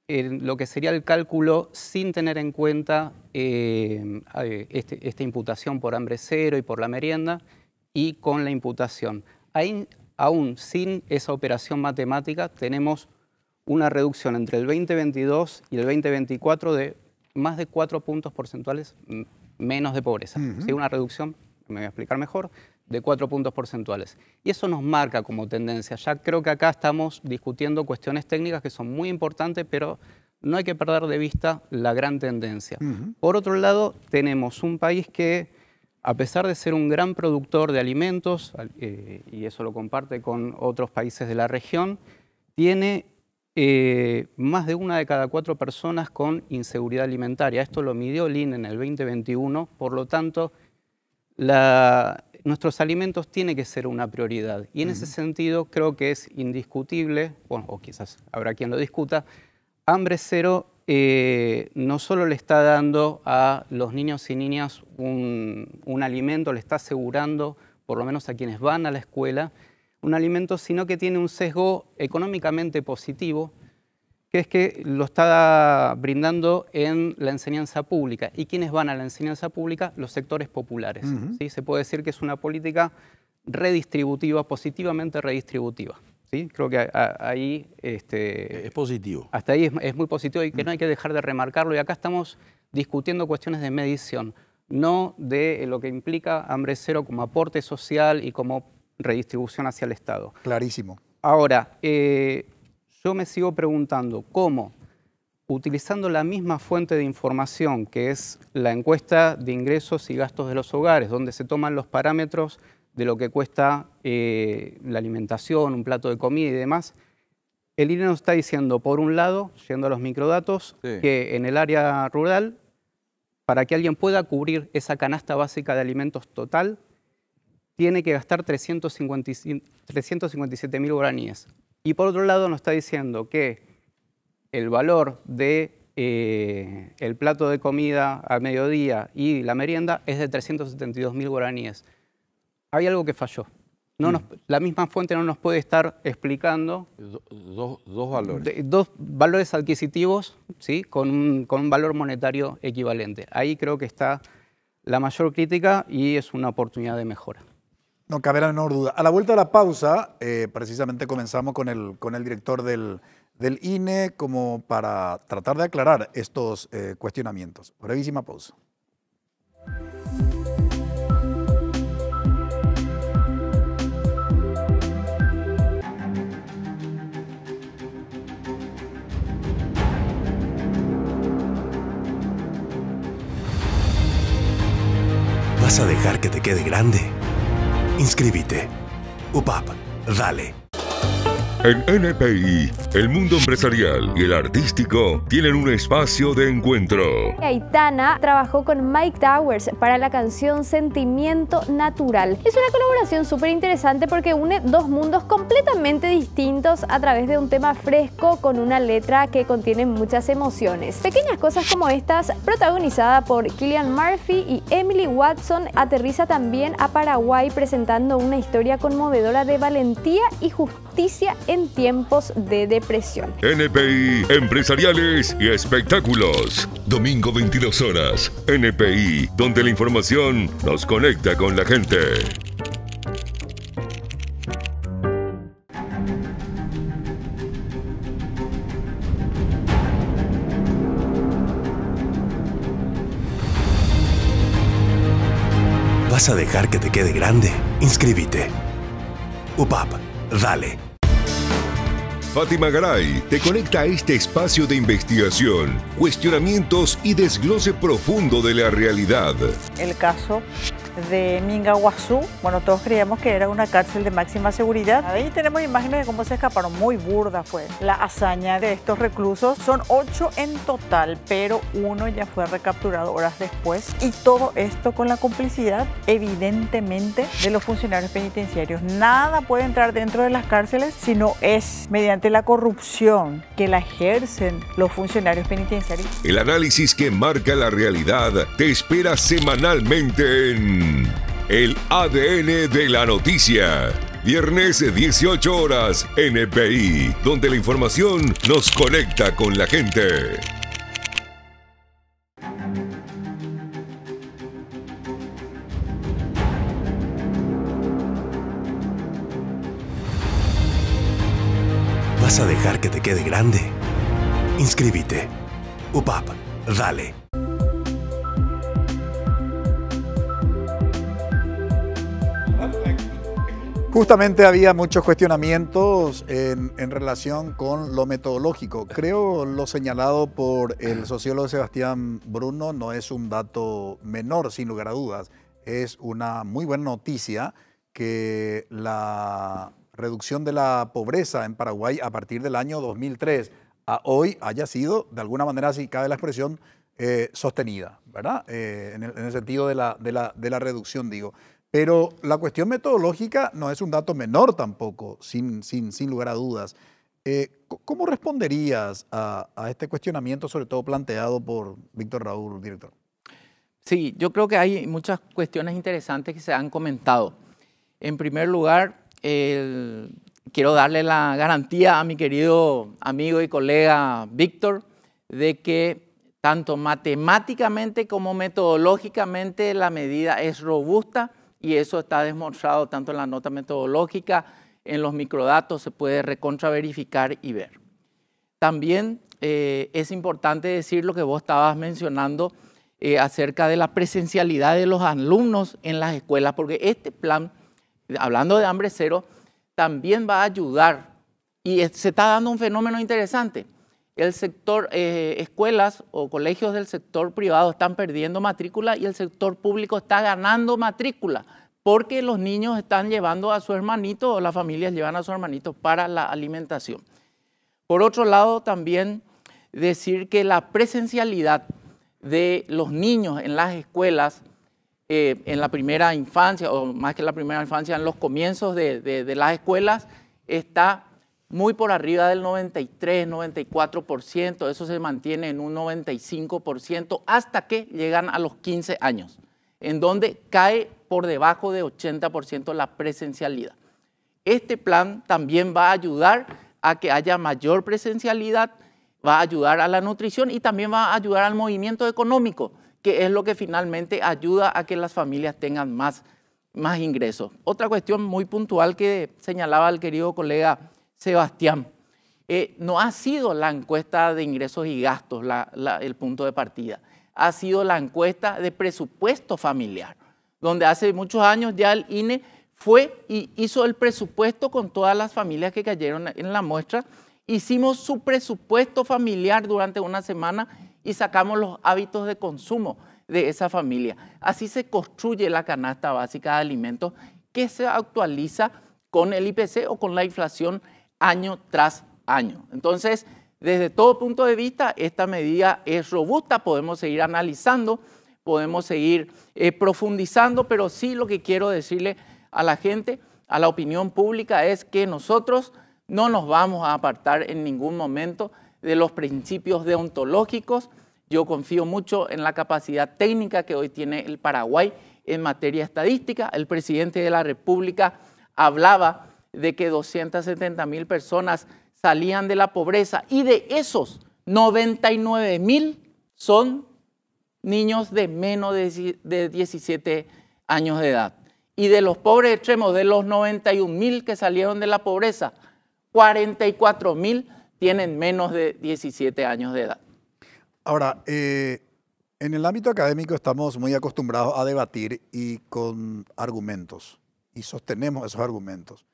lo que sería el cálculo sin tener en cuenta esta imputación por hambre cero y por la merienda, y con la imputación. Ahí, aún sin esa operación matemática, tenemos una reducción entre el 2022 y el 2024 de más de 4 puntos porcentuales menos de pobreza. ¿Sí? Una reducción, me voy a explicar mejor, de 4 puntos porcentuales. Y eso nos marca como tendencia. Ya creo que acá estamos discutiendo cuestiones técnicas que son muy importantes, pero no hay que perder de vista la gran tendencia. Por otro lado, tenemos un país que, a pesar de ser un gran productor de alimentos, y eso lo comparte con otros países de la región, tiene más de 1 de cada 4 personas con inseguridad alimentaria. Esto lo midió el INE en el 2021, por lo tanto, nuestros alimentos tienen que ser una prioridad. Y en ese sentido creo que es indiscutible, bueno, o quizás habrá quien lo discuta, hambre cero no solo le está dando a los niños y niñas un alimento, le está asegurando, por lo menos a quienes van a la escuela, un alimento, sino que tiene un sesgo económicamente positivo, que es que lo está brindando en la enseñanza pública. ¿Y quiénes van a la enseñanza pública? Los sectores populares. ¿Sí? Se puede decir que es una política redistributiva, positivamente redistributiva. ¿Sí? Creo que ahí... es positivo. Hasta ahí es muy positivo y que no hay que dejar de remarcarlo. Y acá estamos discutiendo cuestiones de medición, no de lo que implica hambre cero como aporte social y como redistribución hacia el Estado. Clarísimo. Ahora, yo me sigo preguntando cómo, utilizando la misma fuente de información que es la encuesta de ingresos y gastos de los hogares, donde se toman los parámetros de lo que cuesta la alimentación, un plato de comida y demás, el INE nos está diciendo, por un lado, yendo a los microdatos, que en el área rural, para que alguien pueda cubrir esa canasta básica de alimentos total, tiene que gastar 357.000 guaraníes. Y por otro lado nos está diciendo que el valor de el plato de comida al mediodía y la merienda es de 372.000 guaraníes. Hay algo que falló. La misma fuente no nos puede estar explicando dos valores. Dos valores adquisitivos, ¿sí? con un valor monetario equivalente. Ahí creo que está la mayor crítica y es una oportunidad de mejora. No cabe la menor duda. A la vuelta de la pausa, precisamente comenzamos con el director del INE como para tratar de aclarar estos cuestionamientos. Brevísima pausa. ¿Vas a dejar que te quede grande? Inscríbete. UPAP, dale. En NPI, el mundo empresarial y el artístico tienen un espacio de encuentro. Aitana trabajó con Mike Towers para la canción Sentimiento Natural. Es una colaboración súper interesante porque une dos mundos completamente distintos a través de un tema fresco con una letra que contiene muchas emociones. Pequeñas cosas como estas, protagonizada por Cillian Murphy y Emily Watson, aterriza también a Paraguay presentando una historia conmovedora de valentía y justicia en tiempos de depresión. NPI, empresariales y espectáculos. Domingo 22 horas. NPI, donde la información nos conecta con la gente. ¿Vas a dejar que te quede grande? Inscríbete. UPAP, dale. Fátima Garay te conecta a este espacio de investigación, cuestionamientos y desglose profundo de la realidad. El caso de Mingaguazú, bueno, todos creíamos que era una cárcel de máxima seguridad. Ahí tenemos imágenes de cómo se escaparon, muy burda fue la hazaña de estos reclusos. Son 8 en total, pero uno ya fue recapturado horas después. Y todo esto con la complicidad, evidentemente, de los funcionarios penitenciarios. Nada puede entrar dentro de las cárceles si no es mediante la corrupción que la ejercen los funcionarios penitenciarios. El análisis que marca la realidad te espera semanalmente en El ADN de la Noticia. Viernes 18 horas, NPI, donde la información nos conecta con la gente. ¿Vas a dejar que te quede grande? Inscríbete. UPAP, dale. Justamente había muchos cuestionamientos en relación con lo metodológico. Creo lo señalado por el sociólogo Sebastián Bruno no es un dato menor, sin lugar a dudas. Es una muy buena noticia que la reducción de la pobreza en Paraguay a partir del año 2003 a hoy haya sido, de alguna manera, si cabe la expresión, sostenida, ¿verdad? En el sentido de la reducción, digo. Pero la cuestión metodológica no es un dato menor tampoco, sin lugar a dudas. ¿Cómo responderías a este cuestionamiento, sobre todo planteado por Víctor Raúl, director? Sí, yo creo que hay muchas cuestiones interesantes que se han comentado. En primer lugar, quiero darle la garantía a mi querido amigo y colega Víctor de que tanto matemáticamente como metodológicamente la medida es robusta y eso está demostrado tanto en la nota metodológica, en los microdatos, se puede recontraverificar y ver. También es importante decir lo que vos estabas mencionando acerca de la presencialidad de los alumnos en las escuelas, porque este plan, hablando de hambre cero, también va a ayudar y se está dando un fenómeno interesante. El sector, escuelas o colegios del sector privado están perdiendo matrícula y el sector público está ganando matrícula porque los niños están llevando a su hermanito o las familias llevan a su hermanito para la alimentación. Por otro lado, también decir que la presencialidad de los niños en las escuelas, en la primera infancia, o más que la primera infancia, en los comienzos de las escuelas, está muy por arriba del 93, 94%, eso se mantiene en un 95% hasta que llegan a los 15 años, en donde cae por debajo de 80% la presencialidad. Este plan también va a ayudar a que haya mayor presencialidad, va a ayudar a la nutrición y también va a ayudar al movimiento económico, que es lo que finalmente ayuda a que las familias tengan más ingresos. Otra cuestión muy puntual que señalaba el querido colega Sebastián, no ha sido la encuesta de ingresos y gastos el punto de partida, ha sido la encuesta de presupuesto familiar, donde hace muchos años ya el INE fue y hizo el presupuesto con todas las familias que cayeron en la muestra. Hicimos su presupuesto familiar durante una semana y sacamos los hábitos de consumo de esa familia. Así se construye la canasta básica de alimentos que se actualiza con el IPC o con la inflación año tras año. Entonces, desde todo punto de vista, esta medida es robusta, podemos seguir analizando, podemos seguir profundizando, pero sí lo que quiero decirle a la gente, a la opinión pública, es que nosotros no nos vamos a apartar en ningún momento de los principios deontológicos. Yo confío mucho en la capacidad técnica que hoy tiene el Paraguay en materia estadística. El presidente de la República hablaba de que 270.000 personas salían de la pobreza y de esos 99.000 son niños de menos de 17 años de edad. Y de los pobres extremos, de los 91.000 que salieron de la pobreza, 44.000 tienen menos de 17 años de edad. Ahora, en el ámbito académico estamos muy acostumbrados a debatir y con argumentos, y sostenemos esos argumentos.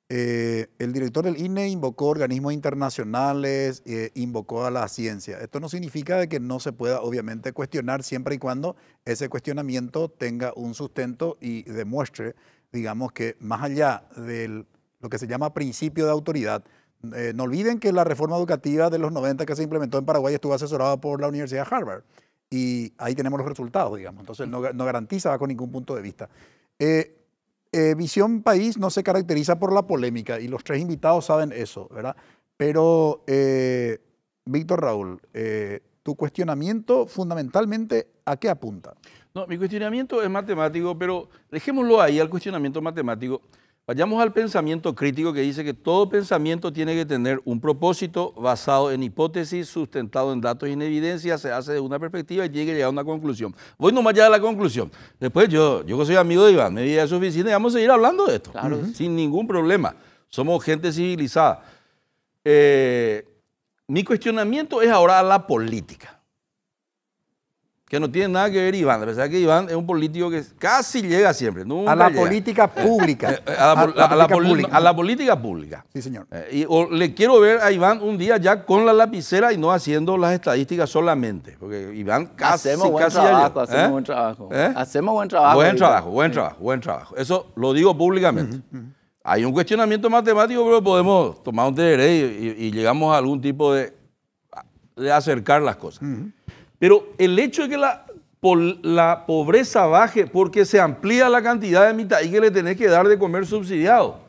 El director del INE invocó organismos internacionales, invocó a la ciencia. Esto no significa de que no se pueda, obviamente, cuestionar siempre y cuando ese cuestionamiento tenga un sustento y demuestre, digamos, que más allá de lo que se llama principio de autoridad, no olviden que la reforma educativa de los 90 que se implementó en Paraguay estuvo asesorada por la Universidad de Harvard y ahí tenemos los resultados, digamos. Entonces no garantiza bajo ningún punto de vista. Visión País no se caracteriza por la polémica y los tres invitados saben eso, ¿verdad? Pero, Víctor Raúl, tu cuestionamiento fundamentalmente, ¿a qué apunta? No, mi cuestionamiento es matemático, pero dejémoslo ahí al cuestionamiento matemático. Vayamos al pensamiento crítico que dice que todo pensamiento tiene que tener un propósito basado en hipótesis, sustentado en datos y en evidencia, se hace de una perspectiva y tiene que llegar a una conclusión. Voy nomás ya a la conclusión. Después yo que soy amigo de Iván, me voy a su oficina y vamos a seguir hablando de esto, claro, sin ningún problema. Somos gente civilizada. Mi cuestionamiento es ahora a la política, que no tiene nada que ver Iván, a pesar que Iván es un político que casi llega siempre. Nunca a la llega. Política pública. A la política pública. Sí, señor. Le quiero ver a Iván un día ya con la lapicera y no haciendo las estadísticas solamente, porque Iván casi hacemos buen trabajo. Hacemos buen trabajo. Buen trabajo. Eso lo digo públicamente. Hay un cuestionamiento matemático, pero podemos tomar un tereré y llegamos a algún tipo de acercar las cosas. Pero el hecho de que la pobreza baje porque se amplía la cantidad de mitad y que le tenés que dar de comer subsidiado,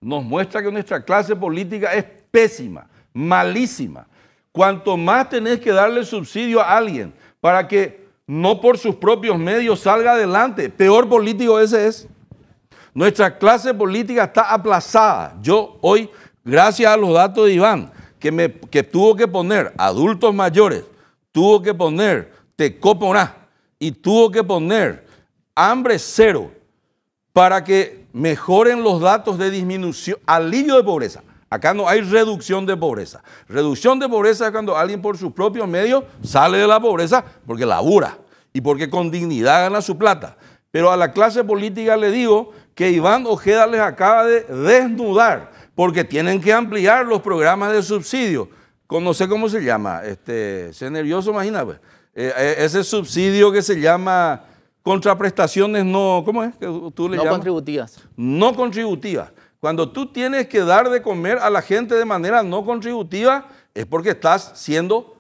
nos muestra que nuestra clase política es pésima, malísima. Cuanto más tenés que darle subsidio a alguien para que no por sus propios medios salga adelante, peor político ese es. Nuestra clase política está aplazada. Yo hoy, gracias a los datos de Iván, que tuvo que poner adultos mayores, tuvo que poner Tecoporá y tuvo que poner hambre cero para que mejoren los datos de disminución, alivio de pobreza. Acá no hay reducción de pobreza. Reducción de pobreza es cuando alguien por sus propios medios sale de la pobreza porque labura y porque con dignidad gana su plata. Pero a la clase política le digo que Iván Ojeda les acaba de desnudar porque tienen que ampliar los programas de subsidio. No sé cómo se llama, se nervioso, imagina, pues. Ese subsidio que se llama contraprestaciones no, ¿cómo es que tú le llamas? No contributivas. No contributivas. Cuando tú tienes que dar de comer a la gente de manera no contributiva, es porque estás siendo,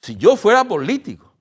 si yo fuera político,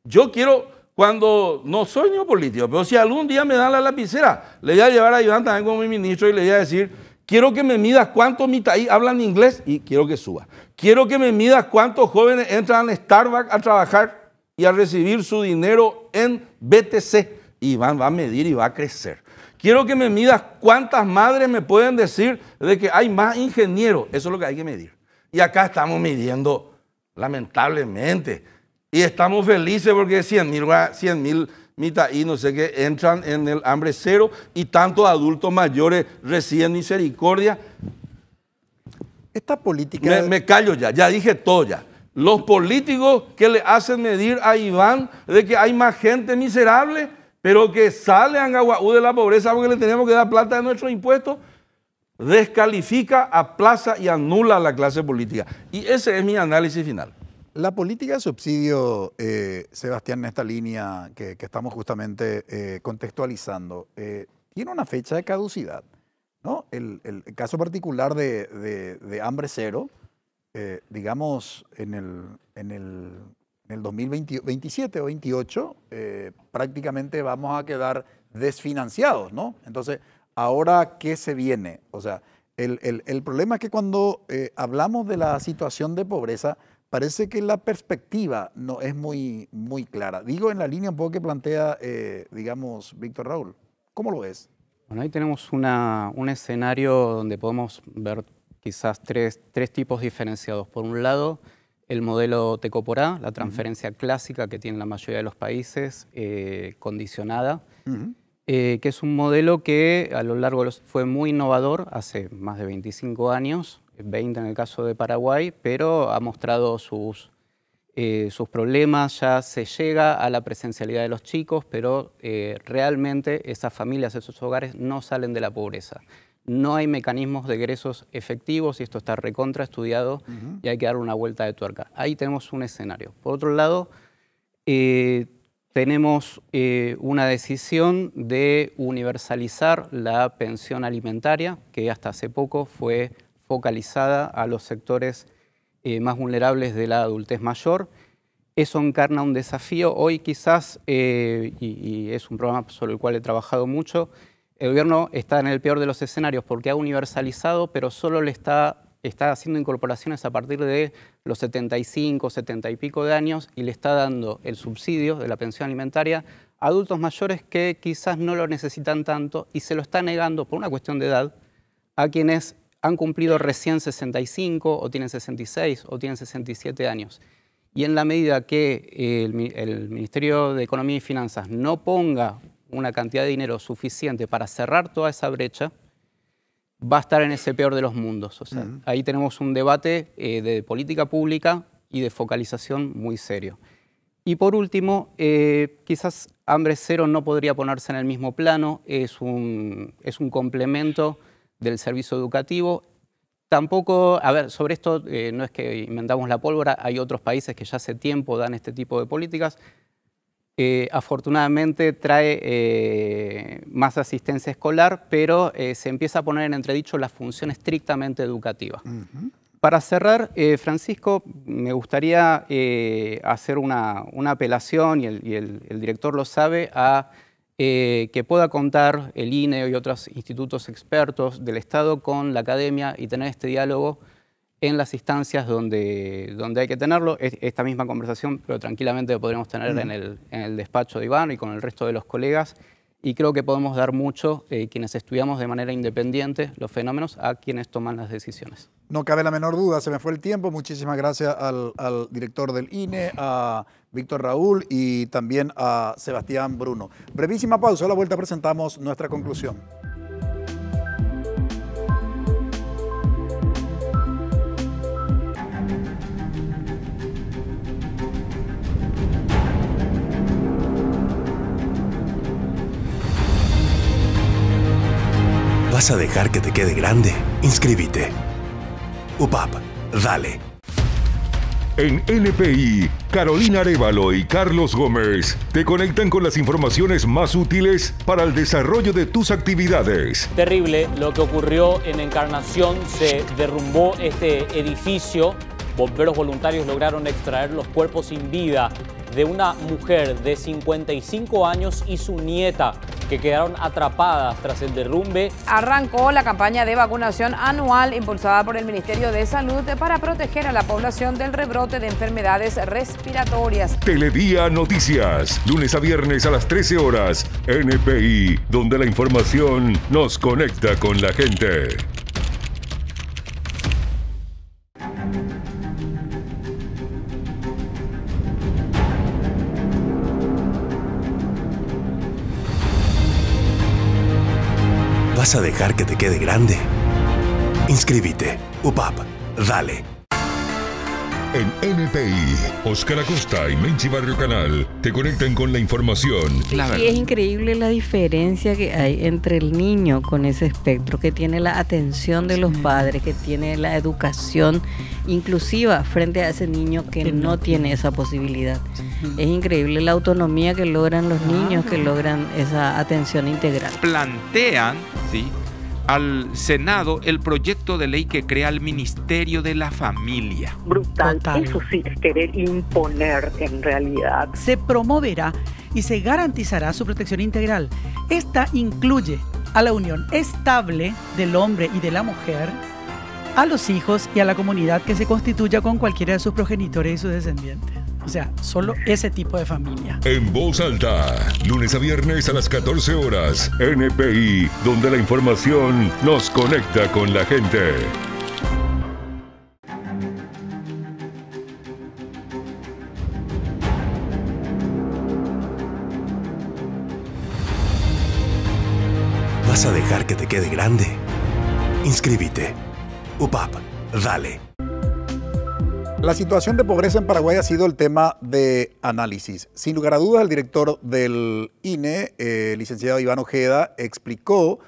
yo quiero, cuando no soy ni político, pero si algún día me dan la lapicera, le voy a llevar a Iván también como mi ministro y le voy a decir, quiero que me midas cuántos mitaí hablan inglés y quiero que suba. Quiero que me midas cuántos jóvenes entran a Starbucks a trabajar y a recibir su dinero en BTC. Iván va a medir y va a crecer. Quiero que me midas cuántas madres me pueden decir de que hay más ingenieros. Eso es lo que hay que medir. Y acá estamos midiendo, lamentablemente. Y estamos felices porque 100.000 mitaí, no sé qué, entran en el hambre cero y tantos adultos mayores reciben misericordia. Esta política... Me callo ya dije todo ya. Los políticos que le hacen medir a Iván de que hay más gente miserable, pero que sale a Angahuaú de la pobreza porque le tenemos que dar plata de nuestros impuestos, descalifica, aplaza y anula a la clase política. Y ese es mi análisis final. La política de subsidio, Sebastián, en esta línea que estamos justamente contextualizando, tiene una fecha de caducidad, ¿no? El caso particular de hambre cero, digamos, en el 2027 o 28, prácticamente vamos a quedar desfinanciados, ¿no? Entonces, ¿ahora qué se viene? O sea, el problema es que cuando hablamos de la situación de pobreza, parece que la perspectiva no es muy clara. Digo, en la línea un poco que plantea, digamos, Víctor Raúl. ¿Cómo lo ves? Bueno, ahí tenemos un escenario donde podemos ver quizás tres tipos diferenciados. Por un lado, el modelo Tecoporá, la transferencia clásica que tiene la mayoría de los países, condicionada, que es un modelo que a lo largo fue muy innovador hace más de 25 años, 20 en el caso de Paraguay, pero ha mostrado sus problemas. Ya se llega a la presencialidad de los chicos, pero realmente esas familias, esos hogares no salen de la pobreza. No hay mecanismos de egresos efectivos y esto está recontra estudiado y hay que darle una vuelta de tuerca. Ahí tenemos un escenario. Por otro lado, tenemos una decisión de universalizar la pensión alimentaria, que hasta hace poco fue focalizada a los sectores más vulnerables de la adultez mayor. Eso encarna un desafío. Hoy quizás, y es un programa sobre el cual he trabajado mucho, el gobierno está en el peor de los escenarios porque ha universalizado, pero solo le está haciendo incorporaciones a partir de los 75, 70 y pico de años y le está dando el subsidio de la pensión alimentaria a adultos mayores que quizás no lo necesitan tanto y se lo está negando por una cuestión de edad a quienes han cumplido recién 65 o tienen 66 o tienen 67 años. Y en la medida que el Ministerio de Economía y Finanzas no ponga una cantidad de dinero suficiente para cerrar toda esa brecha, va a estar en ese peor de los mundos. O sea, ahí tenemos un debate de política pública y de focalización muy serio. Y por último, quizás hambre cero no podría ponerse en el mismo plano, es un complemento del servicio educativo. Tampoco, a ver, sobre esto no es que inventamos la pólvora, hay otros países que ya hace tiempo dan este tipo de políticas. Afortunadamente trae más asistencia escolar, pero se empieza a poner en entredicho la función estrictamente educativa. Para cerrar, Francisco, me gustaría hacer una apelación, y el director lo sabe, a que pueda contar el INE y otros institutos expertos del Estado con la academia y tener este diálogo en las instancias donde hay que tenerlo. Esta misma conversación, pero tranquilamente lo podremos tener en el despacho de Iván y con el resto de los colegas, Y creo que podemos dar mucho, quienes estudiamos de manera independiente los fenómenos, a quienes toman las decisiones. No cabe la menor duda, se me fue el tiempo. Muchísimas gracias al director del INE, a Víctor Raúl y también a Sebastián Bruno. Brevísima pausa, a la vuelta presentamos nuestra conclusión. ¿Vas a dejar que te quede grande? Inscríbete. UPAP, dale. En NPI, Carolina Arévalo y Carlos Gómez te conectan con las informaciones más útiles para el desarrollo de tus actividades. Terrible lo que ocurrió en Encarnación, se derrumbó este edificio. Bomberos voluntarios lograron extraer los cuerpos sin vida de una mujer de 55 años y su nieta, que quedaron atrapadas tras el derrumbe. Arrancó la campaña de vacunación anual impulsada por el Ministerio de Salud para proteger a la población del rebrote de enfermedades respiratorias. Teledía Noticias, lunes a viernes a las 13 horas, NPI, donde la información nos conecta con la gente. ¿Vas a dejar que te quede grande? Inscríbete. UPAP, dale. En NPI, Oscar Acosta y Menchi Barrio Canal te conectan con la información. Y es increíble la diferencia que hay entre el niño con ese espectro, que tiene la atención de los padres, que tiene la educación inclusiva frente a ese niño que no tiene esa posibilidad. Es increíble la autonomía que logran los niños, que logran esa atención integral. Plantean, ¿sí?, al Senado el proyecto de ley que crea el Ministerio de la Familia. Brutal. Total. Eso sí es querer imponer en realidad. Se promoverá y se garantizará su protección integral. Esta incluye a la unión estable del hombre y de la mujer, a los hijos y a la comunidad que se constituya con cualquiera de sus progenitores y sus descendientes. O sea, solo ese tipo de familia. En voz alta, lunes a viernes a las 14 horas, NPI, donde la información nos conecta con la gente. ¿Vas a dejar que te quede grande? Inscríbete. UPAP, dale. La situación de pobreza en Paraguay ha sido el tema de análisis. Sin lugar a dudas, el director del INE, licenciado Iván Ojeda, explicó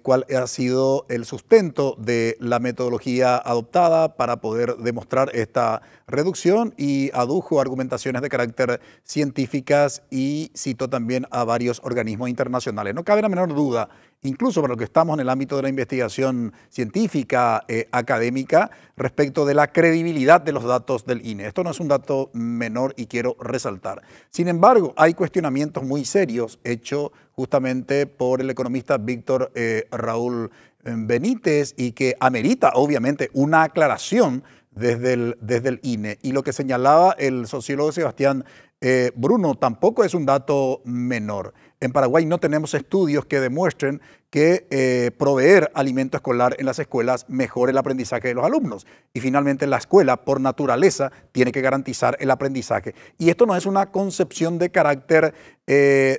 cuál ha sido el sustento de la metodología adoptada para poder demostrar esta reducción y adujo argumentaciones de carácter científicas y citó también a varios organismos internacionales. No cabe la menor duda, incluso para lo que estamos en el ámbito de la investigación científica, académica, respecto de la credibilidad de los datos del INE. Esto no es un dato menor y quiero resaltar. Sin embargo, hay cuestionamientos muy serios hechos justamente por el economista Víctor Raúl Benítez y que amerita obviamente una aclaración desde el INE. Y lo que señalaba el sociólogo Sebastián Bruno tampoco es un dato menor. En Paraguay no tenemos estudios que demuestren que proveer alimento escolar en las escuelas mejore el aprendizaje de los alumnos. Y finalmente la escuela, por naturaleza, tiene que garantizar el aprendizaje. Y esto no es una concepción de carácter,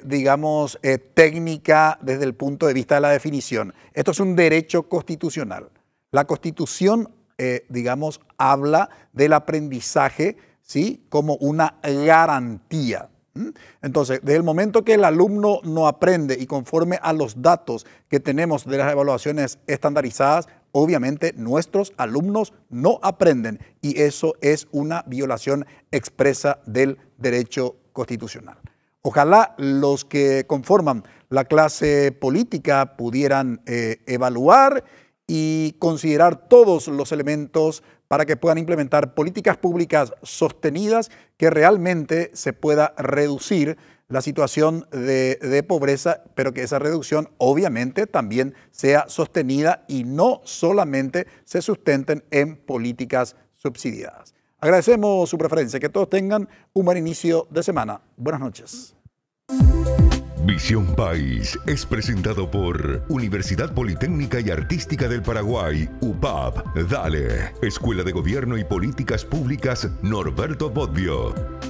digamos, técnica desde el punto de vista de la definición. Esto es un derecho constitucional. La Constitución, digamos, habla del aprendizaje, ¿sí?, como una garantía. Entonces, desde el momento que el alumno no aprende y conforme a los datos que tenemos de las evaluaciones estandarizadas, obviamente nuestros alumnos no aprenden y eso es una violación expresa del derecho constitucional. Ojalá los que conforman la clase política pudieran evaluar y considerar todos los elementos para que puedan implementar políticas públicas sostenidas que realmente se pueda reducir la situación de pobreza, pero que esa reducción obviamente también sea sostenida y no solamente se sustenten en políticas subsidiadas. Agradecemos su preferencia, que todos tengan un buen inicio de semana. Buenas noches. Visión País es presentado por Universidad Politécnica y Artística del Paraguay, UPAP. Dale, Escuela de Gobierno y Políticas Públicas Norberto Bobbio.